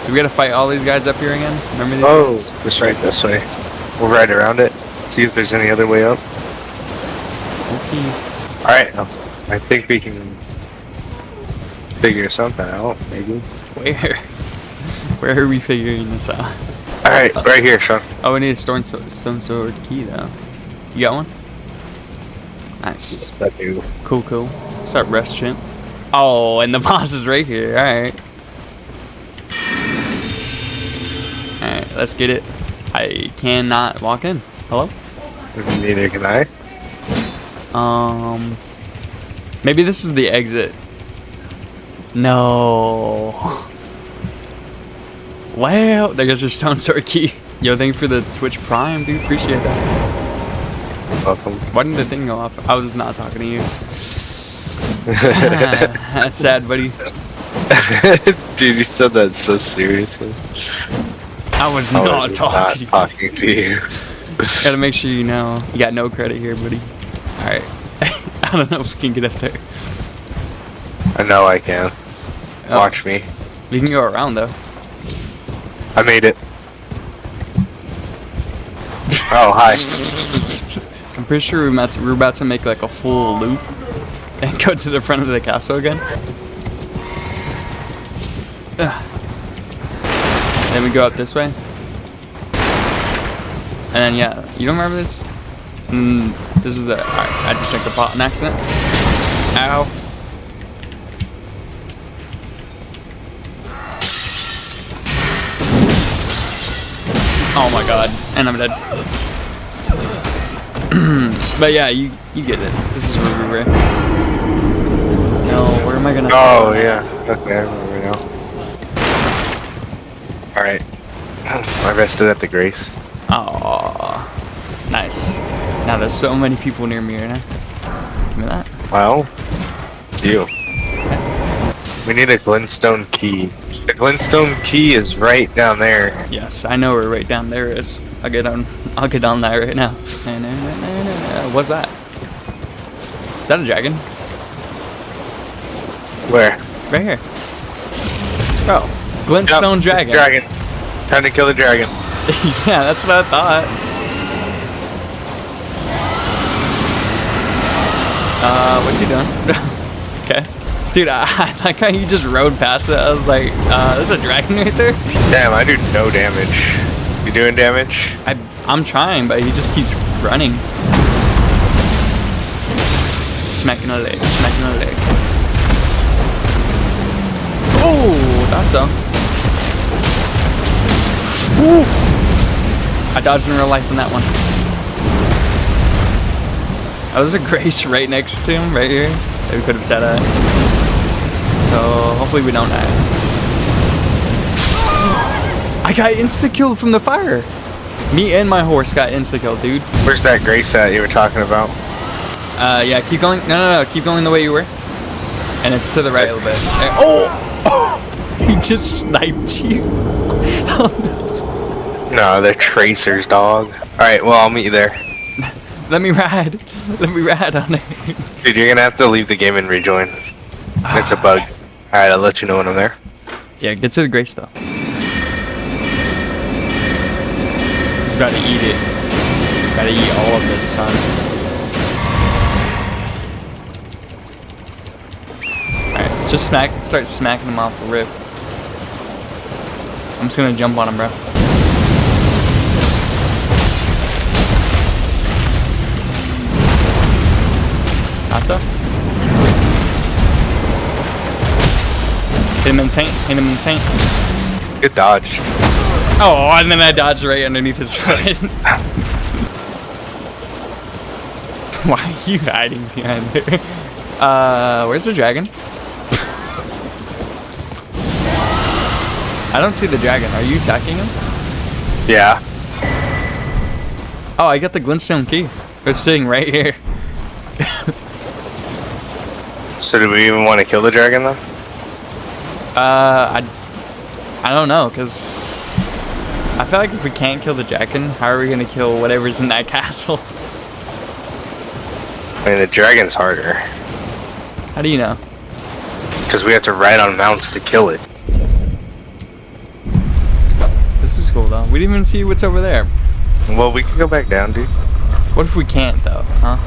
Do we gotta fight all these guys up here again? Remember these guys? Just right this way. We'll ride around it. See if there's any other way up. Okay. Alright, I think we can figure something out, maybe. Where? Where are we figuring this out? Alright, right here, Sean. Oh, we need a stone sword key though. You got one? Nice. What's that do? Cool. What's up, rest chimp? Oh, and the boss is right here. Alright. Alright, let's get it. I cannot walk in. Hello? Neither can I. Maybe this is the exit. No. Wow, there goes your stone sword key. Yo, thank you for the Twitch Prime, dude. Appreciate that. Awesome. Why didn't the thing go off? I was not talking to you. That's sad, buddy. Dude, you said that so seriously. I was not talking. Not talking to you. Gotta make sure you know. You got no credit here, buddy. Alright. I don't know if we can get up there. I know I can. Oh. Watch me. We can go around, though. I made it. Oh, hi. I'm pretty sure we're about to make like a full loop and go to the front of the castle again. Then we go up this way. And then, yeah, you don't remember this? This is the... Alright, I just drank the pot in accident. Ow. Oh my god. And I'm dead. But yeah, you get it. This is where we were. No, where am I gonna... Oh, yeah. Okay, I remember now. Alright. I rested at the Grace. Oh, nice. Now there's so many people near me right now. Give me that. Well, it's you. Okay. We need a glintstone key. The glintstone key is right down there. Yes, I know where right down there is. I'll get on that right now. What's that? Is that a dragon? Where? Right here. Bro, glintstone dragon. Dragon. Time to kill the dragon. Yeah, that's what I thought. What's he doing? Okay. Dude, I like how you just rode past it. I was like, there's a dragon right there? Damn, I do no damage. You doing damage? I'm trying, but he just keeps running. Smacking a leg, smacking a leg. Oh, that's so. Ooh. I dodged in real life in that one. Oh, there's a Grace right next to him, right here. That we could have said that. So, hopefully we don't die. I got insta-killed from the fire. Me and my horse got insta-killed, dude. Where's that Grace at you were talking about? Yeah, keep going. No, keep going the way you were. And it's to the right a little bit. Oh! He just sniped you. No, they're tracers, dog. Alright, well, I'll meet you there. Let me ride. Let me ride on it. Dude, you're gonna have to leave the game and rejoin. It's a bug. Alright, I'll let you know when I'm there. Yeah, get to the Grace, though. He's about to eat it. Gotta eat all of this, son. Alright, just start smacking him off the rip. I'm just gonna jump on him, bro. Not so. Hit him in the tank. Hit him in the tank. Good dodge. Oh, and then I dodged right underneath his foot. Why are you hiding behind there? Where's the dragon? I don't see the dragon. Are you attacking him? Yeah. Oh, I got the glintstone key. It's sitting right here. So do we even want to kill the dragon, though? I don't know, because I feel like if we can't kill the dragon, how are we going to kill whatever's in that castle? I mean, the dragon's harder. How do you know? Because we have to ride on mounts to kill it. cool though. We didn't even see what's over there. Well, we can go back down, dude. What if we can't though, huh?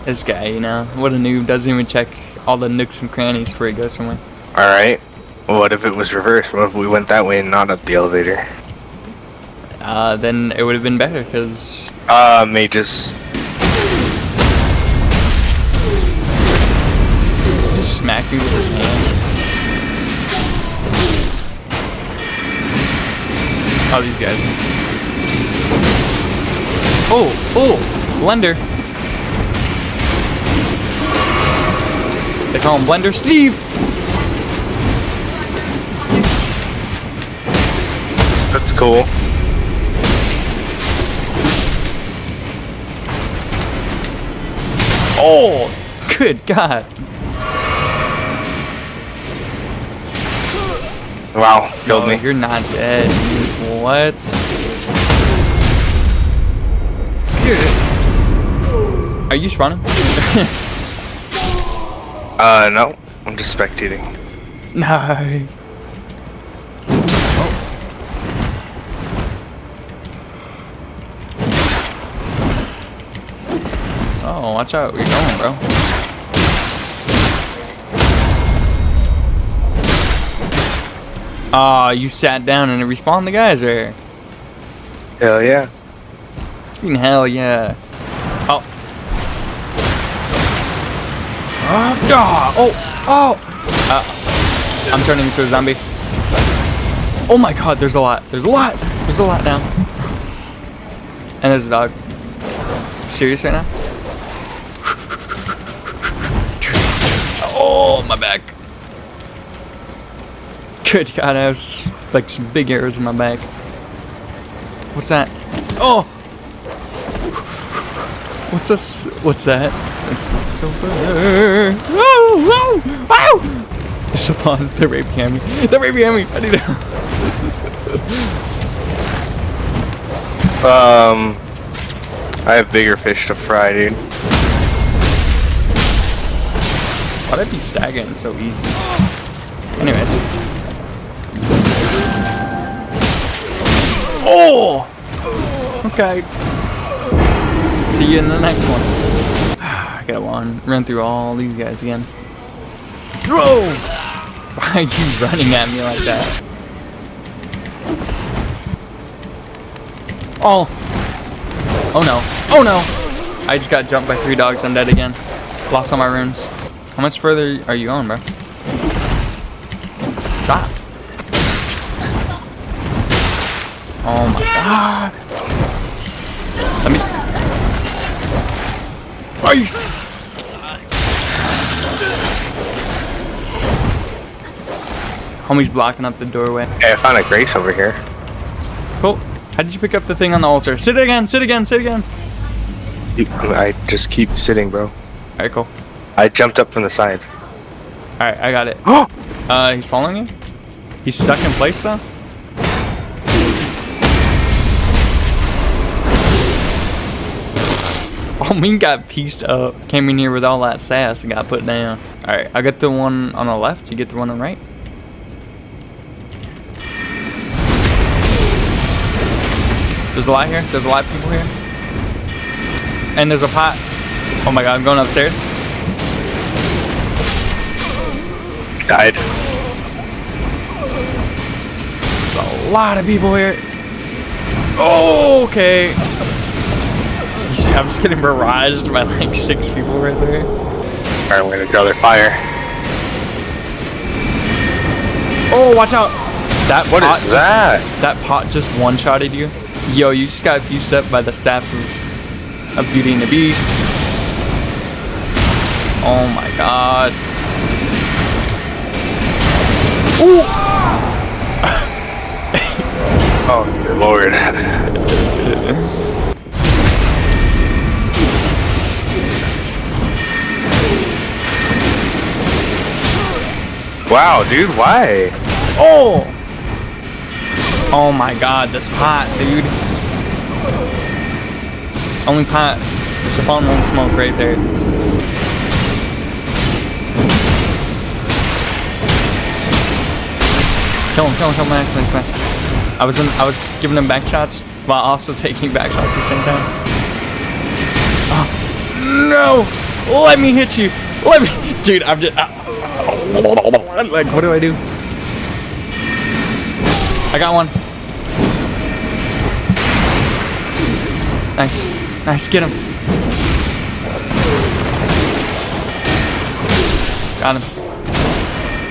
This guy, you know, what a noob, doesn't even check all the nooks and crannies before he goes somewhere. Alright. What if it was reversed? What if we went that way and not up the elevator? Then it would have been better, because... Mages. Just smack me with his hand. Oh, these guys. Oh, Blender. They call him Blender Steve. That's cool. Oh, good God. Wow, killed me. You're not dead. What? Are you spawning? No. I'm just spectating. No. Oh, watch out. Where you going, bro? Ah, you sat down and it respawned the guys right here. Hell yeah. Fucking hell yeah. Oh. I'm turning into a zombie. Oh my God, there's a lot. There's a lot now. And there's a dog. Serious right now? Oh, my back. Good God, I have like some big arrows in my back. What's that? Oh! What's this? What's that? It's just so fun. Whoa! It's so fun. They're right behind me. They're right behind me. I need to. I have bigger fish to fry, dude. Why'd I be staggering so easy? Anyways. Oh! Okay. See you in the next one. I gotta run through all these guys again. Whoa! Why are you running at me like that? Oh! Oh no. Oh no! I just got jumped by 3 dogs. I'm dead again. Lost all my runes. How much further are you on, bro? Stop. Oh my God. Let me... Are you... Homie's blocking up the doorway. Hey, I found a Grace over here. Cool. How did you pick up the thing on the altar? Sit again, sit again, sit again. I just keep sitting, bro. Alright, cool. I jumped up from the side. Alright, I got it. He's following you? He's stuck in place though? Oh, me got pieced up. Came in here with all that sass and got put down. Alright, I got the one on the left. You get the one on the right. There's a lot here. There's a lot of people here. And there's a pot. Oh my God, I'm going upstairs. Died. There's a lot of people here. Oh, okay. You see, I'm just getting barraged by like 6 people right there. Alright, I'm gonna draw their fire. Oh, watch out. What is that? That pot just one-shotted you. Yo, you just got pieced up by the staff of Beauty and the Beast. Oh my God. Ooh. Oh, dear Lord. Wow, dude, why? Oh! Oh my God, this pot, dude. Only pot. Spawn won't smoke right there. Kill him, nice. I was giving him back shots while also taking back shots at the same time. Oh, no! Let me hit you! Let me, dude. I'm just like, what do I do? I got one. Nice, nice. Get him. Got him.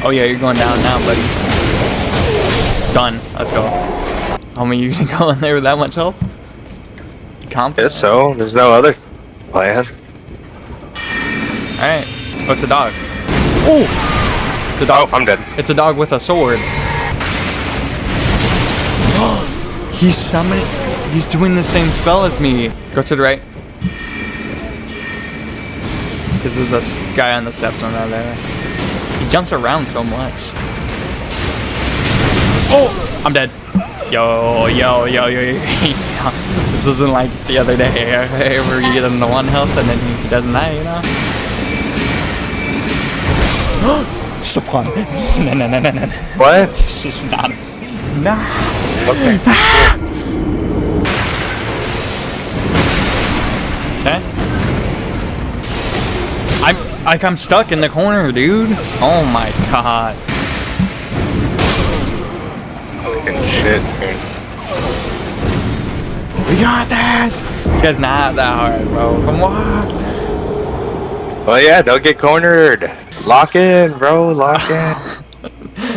Oh yeah, you're going down now, buddy. Done. Let's go. Homie, you gonna go in there with that much health? Confident? Guess so. There's no other plan. Alright. What's a dog? Oh! It's a dog. Oh, I'm dead. It's a dog with a sword. He's summoning. He's doing the same spell as me. Go to the right. Because there's this guy on the steps on that there. He jumps around so much. Oh! I'm dead. Yo. This isn't like the other day where you get him to 1 health and then he doesn't die, you know? It's the fun. No. What? This is not. Nah. Okay. Okay. I'm stuck in the corner, dude. Oh my god. Fucking shit, dude. We got this. This guy's not that hard, bro. Come on. Well, yeah, don't get cornered. Lock in, bro. Lock in.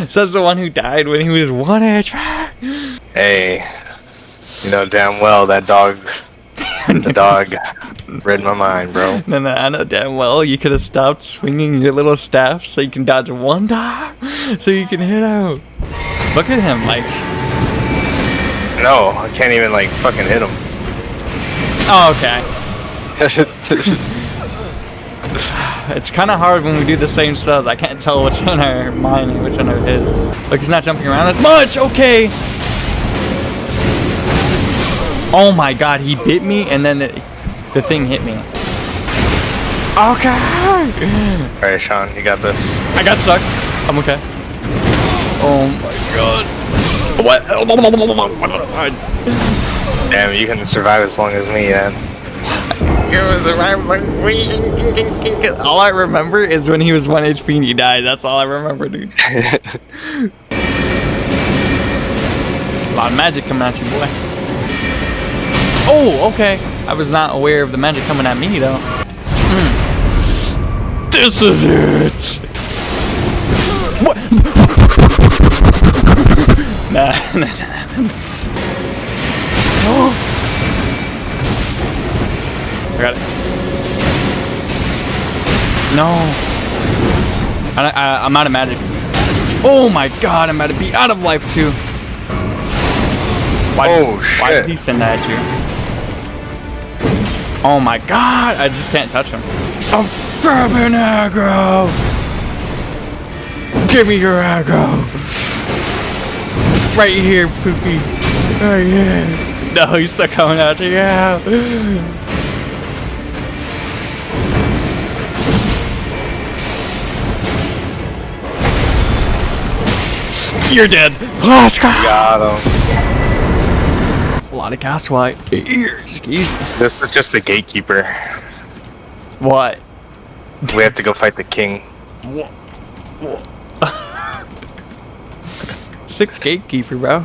Says the one who died when he was 1 HP. Hey, you know damn well that dog. The dog read my mind, bro. No, I know damn well you could have stopped swinging your little staff so you can dodge one dog, so you can hit out. Look at him, like. No, I can't even like fucking hit him. Oh, okay. It's kind of hard when we do the same stuff. I can't tell which one are mine and which one are his. Look, he's not jumping around as much. Okay. Oh my god, he bit me and then the thing hit me. Okay. Alright, Sean, you got this. I got stuck. I'm okay. Oh my god. What? Damn, you can survive as long as me, then. All I remember is when he was 1 HP and he died. That's all I remember, dude. A lot of magic coming at you, boy. Oh, okay. I was not aware of the magic coming at me, though. This is it. What? Nah. Oh. I got it. No. I'm out of magic. Oh my god, I'm about to be out of life too. Why did he send that at you? Oh my god, I just can't touch him. Oh, grab an aggro! Give me your aggro! Right here, Poopy. Right here. No, he's still coming after you. You're dead. Let's go. Got him. A lot of gas white. Excuse me. This was just the gatekeeper. What? We have to go fight the king. What? Sick gatekeeper, bro.